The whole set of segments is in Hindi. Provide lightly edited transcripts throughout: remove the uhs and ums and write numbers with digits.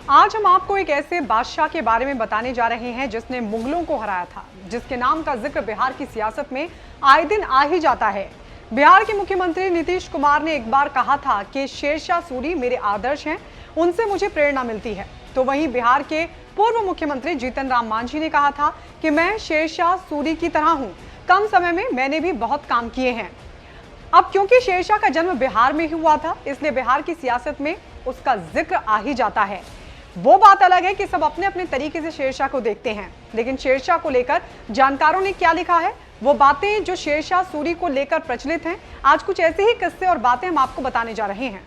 आज हम आपको एक ऐसे बादशाह के बारे में बताने जा रहे हैं जिसने मुगलों को हराया था, जिसके नाम का जिक्र बिहार की सियासत में आए दिन आ ही जाता है। बिहार के मुख्यमंत्री नीतीश कुमार ने एक बार कहा था कि शेरशाह सूरी मेरे आदर्श हैं, उनसे मुझे प्रेरणा मिलती है। तो वहीं बिहार के पूर्व मुख्यमंत्री जीतन राम मांझी ने कहा था कि मैं शेरशाह सूरी की तरह हूं, कम समय में मैंने भी बहुत काम किए हैं। अब क्योंकि शेरशाह का जन्म बिहार में ही हुआ था, इसलिए बिहार की सियासत में उसका जिक्र आ ही जाता है। वो बात अलग है कि सब अपने अपने तरीके से शेरशाह को देखते हैं, लेकिन शेरशाह को लेकर जानकारों ने क्या लिखा है, वो बातें जो शेरशाह सूरी को लेकर प्रचलित हैं, आज कुछ ऐसे ही किस्से और बातें हम आपको बताने जा रहे हैं।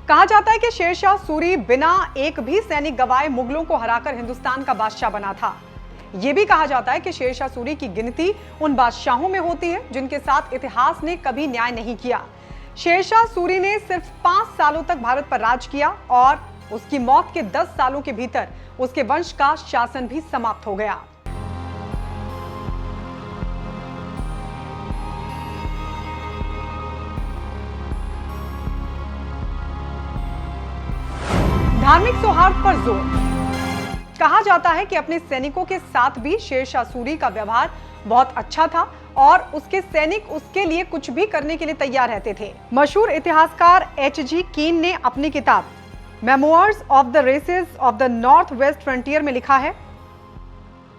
कहा जाता है कि शेरशाह सूरी बिना एक भी सैनिक गवाए मुगलों को हराकर हिंदुस्तान का बादशाह बना था। यह भी कहा जाता है कि शेरशाह सूरी की गिनती उन बादशाहों में होती है जिनके साथ इतिहास ने कभी न्याय नहीं किया। शेरशाह सूरी ने सिर्फ 5 सालों तक भारत पर राज किया और उसकी मौत के 10 सालों के भीतर उसके वंश का शासन भी समाप्त हो गया। धार्मिक सौहार्द पर जोर। कहा जाता है कि अपने सैनिकों के साथ भी शेरशाह सूरी का व्यवहार बहुत अच्छा था और उसके सैनिक उसके लिए कुछ भी करने के लिए तैयार रहते थे। मशहूर इतिहासकार H.G. कीन ने अपनी किताब memoirs of the races of the north west frontier में लिखा है,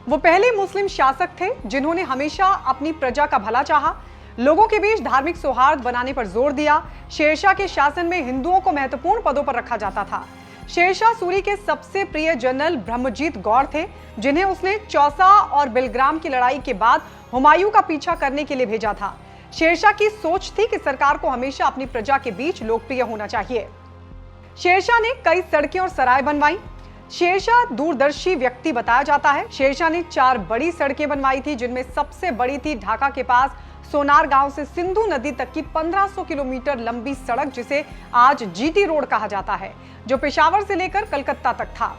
वो पहले मुस्लिम शासक थे जिन्होंने हमेशा अपनी प्रजा का भला चाहा, लोगों के बीच धार्मिक सौहार्द बनाने पर जोर दिया। शेरशाह के शासन में हिंदुओं को महत्वपूर्ण पदों पर रखा जाता था। शेरशाह सूरी के सबसे प्रिय जनरल ब्रह्मजीत गौर थे, जिन्हें उसने चौसा और बिलग्राम की लड़ाई के बाद हुमायूं का पीछा करने के लिए भेजा था। शेरशाह की सोच थी कि सरकार को हमेशा अपनी प्रजा के बीच लोकप्रिय होना चाहिए। शेरशाह ने कई सड़कें और सराय बनवाई। शेरशाह दूरदर्शी व्यक्ति बताया जाता है। शेरशाह ने 4 बड़ी सड़कें बनवाई थी, जिनमें सबसे बड़ी थी ढाका के पास सोनार गांव से सिंधु नदी तक की 1500 किलोमीटर लंबी सड़क, जिसे आज जीटी रोड कहा जाता है, जो पेशावर से लेकर कलकत्ता तक था।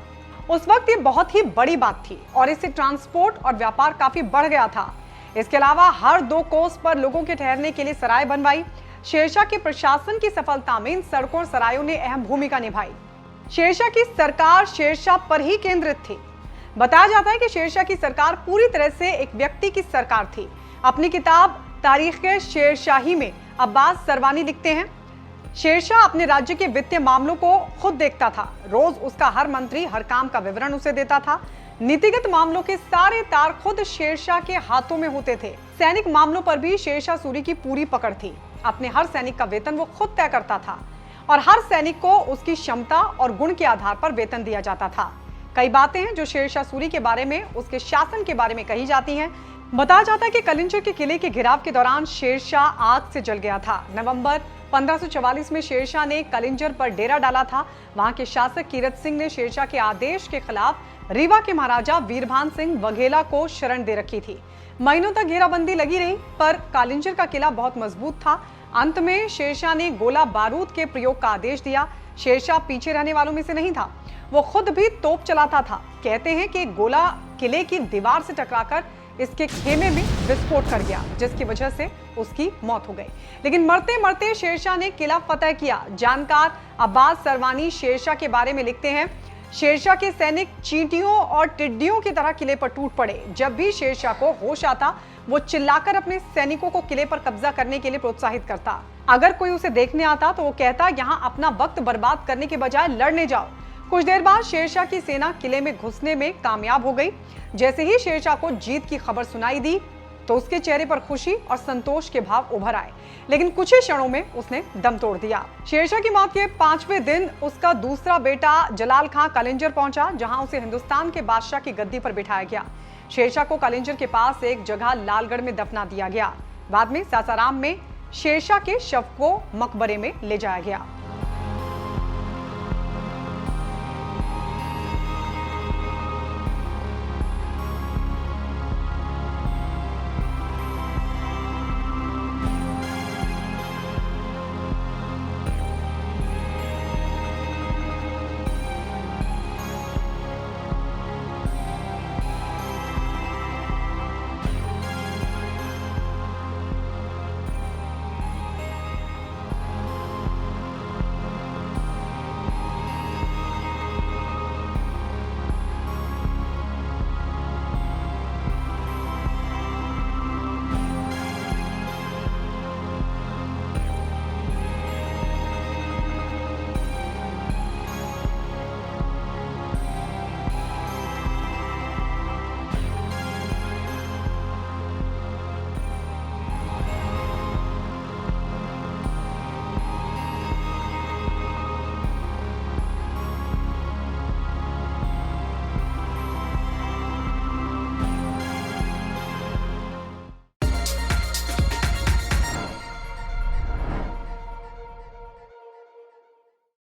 उस वक्त ये बहुत ही बड़ी बात थी और इससे ट्रांसपोर्ट और व्यापार काफी बढ़ गया था। इसके अलावा हर 2 कोस पर लोगों के ठहरने के लिए सराय बनवाई। शेरशाह के प्रशासन की सफलता में इन सड़कों और सरायों ने अहम भूमिका निभाई। शेरशाह की सरकार शेरशाह पर ही केंद्रित थी। बताया जाता है कि शेरशाह की सरकार पूरी तरह से एक व्यक्ति की सरकार थी। अपनी किताब तारीख़ शेरशाही में अब्बास सरवानी लिखते हैं, शेरशाह अपने राज्य के वित्तीय मामलों को खुद देखता था। रोज उसका हर मंत्री हर काम का विवरण उसे देता था। नीतिगत मामलों के सारे तार खुद शेरशाह के हाथों में होते थे। सैनिक मामलों पर भी शेरशाह सूरी की पूरी पकड़ थी। अपने हर सैनिक का वेतन वो खुद तय करता था और हर सैनिक को उसकी क्षमता और गुण के आधार पर वेतन दिया जाता था। कई बातें हैं जो शेरशाह सूरी के बारे में, उसके शासन के बारे में कही जाती हैं। बताया जाता है कि कलिंजर के किले के घेराव के दौरान शेरशाह आग से जल गया था। नवंबर 1544 में शेरशाह ने कलिंजर पर डेरा डाला था। वहां के शासक कीरत सिंह ने शेरशाह के आदेश के खिलाफ रीवा के महाराजा वीरभान सिंह वघेला को शरण दे रखी थी। महीनों तक घेराबंदी लगी रही, पर कलिंजर का किला बहुत मजबूत था। अंत में शेरशाह ने गोला बारूद के प्रयोग का आदेश दिया। शेरशाह पीछे रहने वालों में से नहीं था, वो खुद भी तोप चलाता था। कहते हैं कि गोला किले की दीवार से टकराकर इसके खेमे में विस्फोट कर गया, जिसकी वजह से उसकी मौत हो गई। लेकिन मरते मरते शेरशाह ने किला फतह किया। जानकार अब्बास सरवानी शेरशाह के बारे में लिखते हैं, शेरशाह के सैनिक चींटियों और टिड्डियों की तरह किले पर टूट पड़े। जब भी शेरशाह को होश आता, वो चिल्लाकर अपने सैनिकों को किले पर कब्जा करने के लिए प्रोत्साहित करता। अगर कोई उसे देखने आता तो वो कहता, यहाँ अपना वक्त बर्बाद करने के बजाय लड़ने जाओ। कुछ देर बाद शेरशाह की सेना किले में घुसने में कामयाब हो गई। जैसे ही शेरशाह को जीत की खबर सुनाई दी तो उसके चेहरे पर खुशी और संतोष के भाव उभर आए, लेकिन कुछ ही क्षणों में उसने दम तोड़ दिया। शेरशाह की मौत के 5वें दिन उसका दूसरा बेटा जलाल खां कलिंजर पहुंचा, जहां उसे हिंदुस्तान के बादशाह की गद्दी पर बिठाया गया। शेरशाह को कलिंजर के पास एक जगह लालगढ़ में दफना दिया गया। बाद में सासाराम में शेरशाह के शव को मकबरे में ले जाया गया।